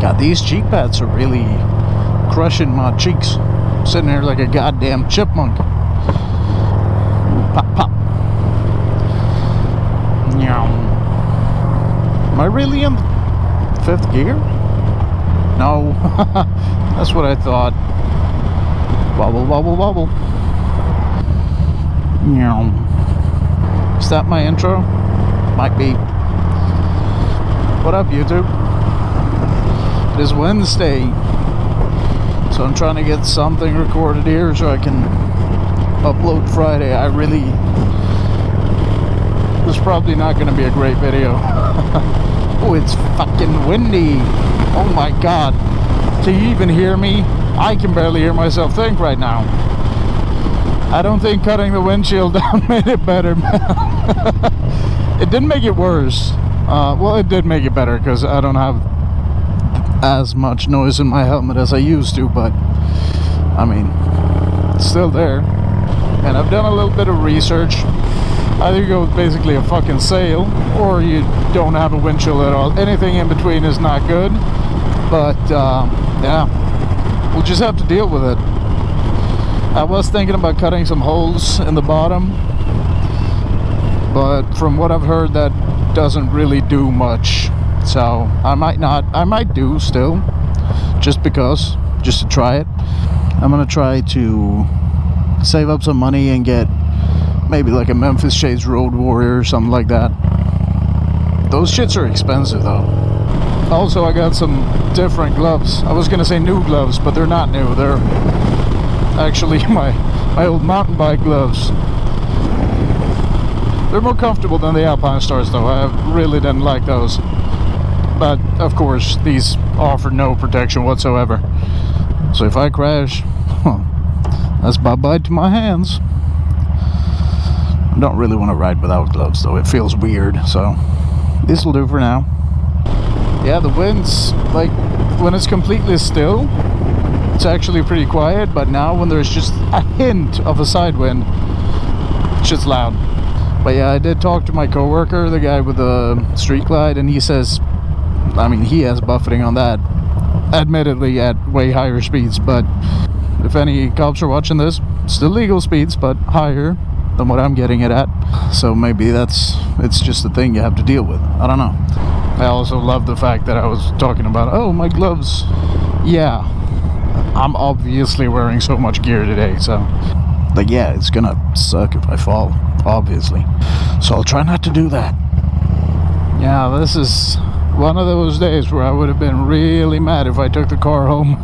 God, these cheek pads are really crushing my cheeks. I'm sitting here like a goddamn chipmunk. Pop, pop. Am I really in 5th gear? No. That's what I thought. Wobble, wobble, wobble. Is that my intro? Might be. What up, YouTube? It is Wednesday, so I'm trying to get something recorded here so I can upload Friday. This is probably not going to be a great video. Oh, it's fucking windy. Oh my god. Can you even hear me? I can barely hear myself think right now. I don't think cutting the windshield down made it better, man. It didn't make it worse. Well, it did make it better because I don't have as much noise in my helmet as I used to, but I mean, it's still there. And I've done a little bit of research. Either you go with basically a fucking sail, or you don't have a windshield at all. Anything in between is not good. But yeah, we'll just have to deal with it. I was thinking about cutting some holes in the bottom, but from what I've heard, that doesn't really do much. So I might do still, just to try it. I'm gonna try to save up some money and get maybe like a Memphis Shades Road Warrior or something like that. Those shits are expensive though. Also, I got some different gloves. I was gonna say new gloves, but they're not new. They're actually my old mountain bike gloves. They're more comfortable than the Alpine Stars though. I really didn't like those. But of course, these offer no protection whatsoever. So if I crash, that's bye-bye to my hands. I don't really want to ride without gloves though. It feels weird. So this will do for now. Yeah, the wind's like, when it's completely still, it's actually pretty quiet. But now when there's just a hint of a side wind, it's just loud. But yeah, I did talk to my coworker, the guy with the Street Glide, and he says, I mean, he has buffeting on that, admittedly at way higher speeds, but if any cops are watching this, still legal speeds, but higher than what I'm getting it at. So maybe it's just a thing you have to deal with. I don't know. I also love the fact that I was talking about, oh, my gloves. Yeah, I'm obviously wearing so much gear today, so like, yeah, it's gonna suck if I fall, obviously. So I'll try not to do that. Yeah, this is one of those days where I would have been really mad if I took the car home.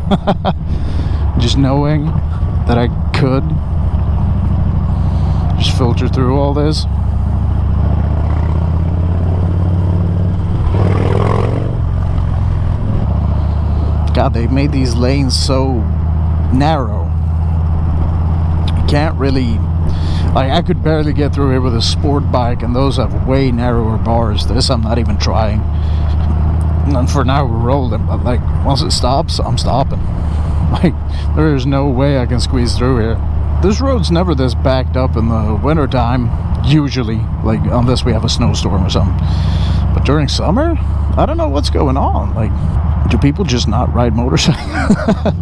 Just knowing that I could just filter through all this. God, they made these lanes so narrow. You can't really, like, I could barely get through here with a sport bike, and those have way narrower bars. This I'm not even trying. And for now we're rolling, but like once it stops, I'm stopping. Like, there is no way I can squeeze through here. This road's never this backed up in the winter time, usually, like unless we have a snowstorm or something. But during summer, I don't know what's going on. Like, do people just not ride motorcycles?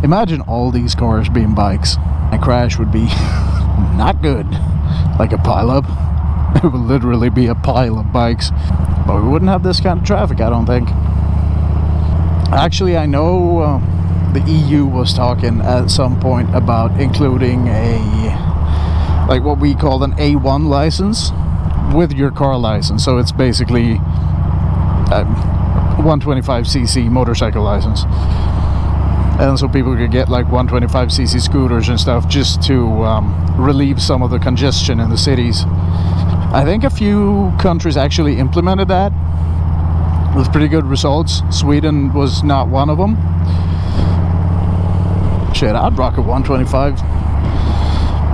Imagine all these cars being bikes. A crash would be not good. Like a pileup. It would literally be a pile of bikes. But we wouldn't have this kind of traffic, I don't think. Actually, I know the EU was talking at some point about including a, like what we call an A1 license with your car license. So it's basically a 125cc motorcycle license. And so people could get like 125cc scooters and stuff just to relieve some of the congestion in the cities. I think a few countries actually implemented that with pretty good results. Sweden was not one of them. Shit, I'd rock a 125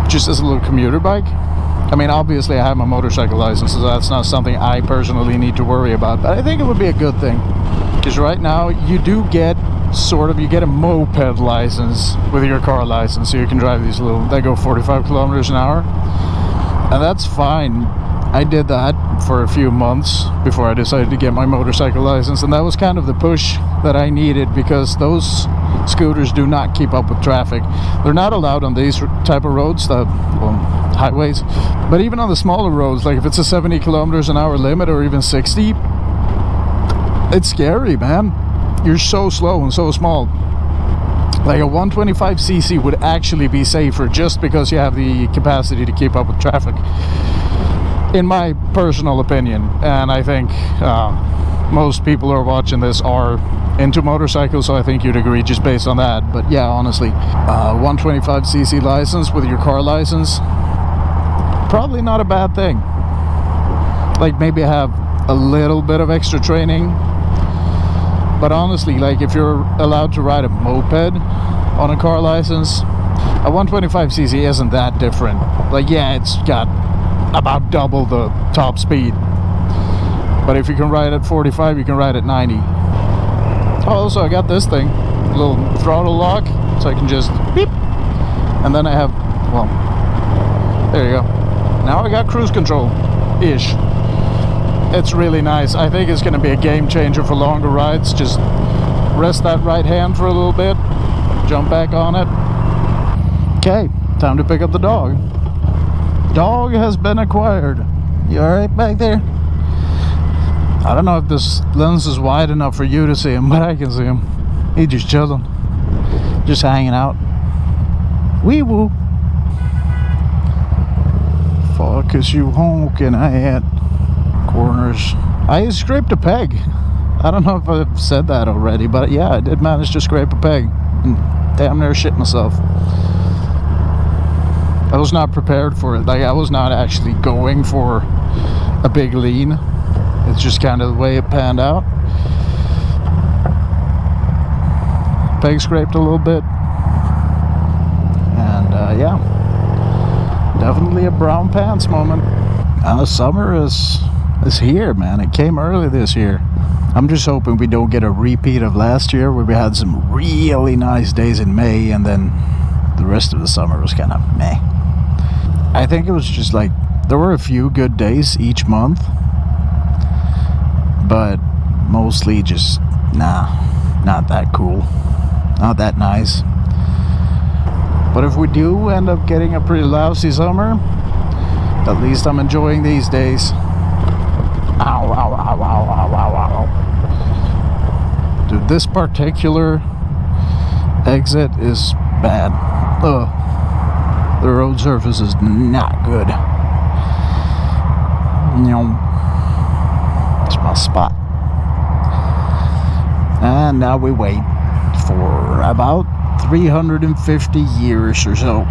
just as a little commuter bike. I mean, obviously I have my motorcycle license, so that's not something I personally need to worry about, but I think it would be a good thing. Because right now you do get you get a moped license with your car license, so you can drive these little, they go 45 kilometers an hour, and that's fine I did that for a few months before I decided to get my motorcycle license, and that was kind of the push that I needed, because those scooters do not keep up with traffic. They're not allowed on these type of roads, highways, but even on the smaller roads, like if it's a 70 kilometers an hour limit or even 60, it's scary, man. You're so slow and so small. Like a 125cc would actually be safer, just because you have the capacity to keep up with traffic, in my personal opinion. And I think most people who are watching this are into motorcycles, so I think you'd agree just based on that. But yeah, honestly, 125cc license with your car license, probably not a bad thing. Like maybe have a little bit of extra training, but honestly, like if you're allowed to ride a moped on a car license, a 125cc isn't that different. Like yeah, it's got about double the top speed, but if you can ride at 45, you can ride at 90. Also, I got this thing, a little throttle lock, so I can just beep, and then I have, well, there you go. Now I got cruise control-ish. It's really nice. I think it's going to be a game changer for longer rides. Just rest that right hand for a little bit, jump back on it. Okay, time to pick up the dog. Dog has been acquired. You alright back there? I don't know if this lens is wide enough for you to see him, but I can see him. He's just chilling, just hanging out. Wee woo. Fuck is you honking at? Corners. I scraped a peg. I don't know if I've said that already, but yeah, I did manage to scrape a peg and damn near shit myself. I was not prepared for it. Like I was not actually going for a big lean. It's just kind of the way it panned out. Peg scraped a little bit, and yeah, definitely a brown pants moment. Summer is here, man. It came early this year. I'm just hoping we don't get a repeat of last year, where we had some really nice days in May, and then the rest of the summer was kind of meh. I think it was just like there were a few good days each month, but mostly just not that cool, not that nice. But if we do end up getting a pretty lousy summer, at least I'm enjoying these days. Ow, ow, ow, ow, ow, ow, ow. Dude, this particular exit is bad. Ugh. The road surface is not good. It's my spot. And now we wait for about 350 years or so.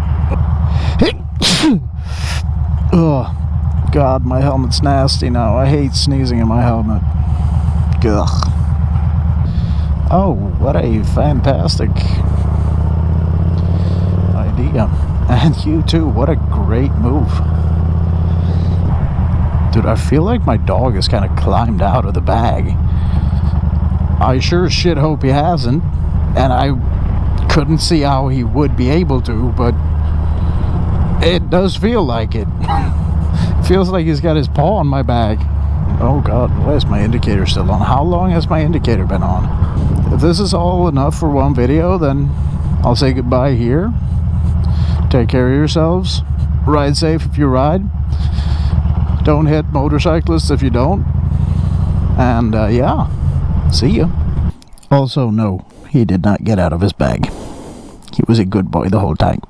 Ugh. God, my helmet's nasty now. I hate sneezing in my helmet. Ugh. Oh, what a fantastic idea. And you too, what a great move. Dude, I feel like my dog has kind of climbed out of the bag. I sure as shit hope he hasn't, and I couldn't see how he would be able to, but it does feel like it. Feels like he's got his paw on my bag. Oh god, why is my indicator still on? How long has my indicator been on? If this is all enough for one video, then I'll say goodbye here. Take care of yourselves. Ride safe if you ride. Don't hit motorcyclists if you don't. And yeah, see ya. Also, no, he did not get out of his bag. He was a good boy the whole time.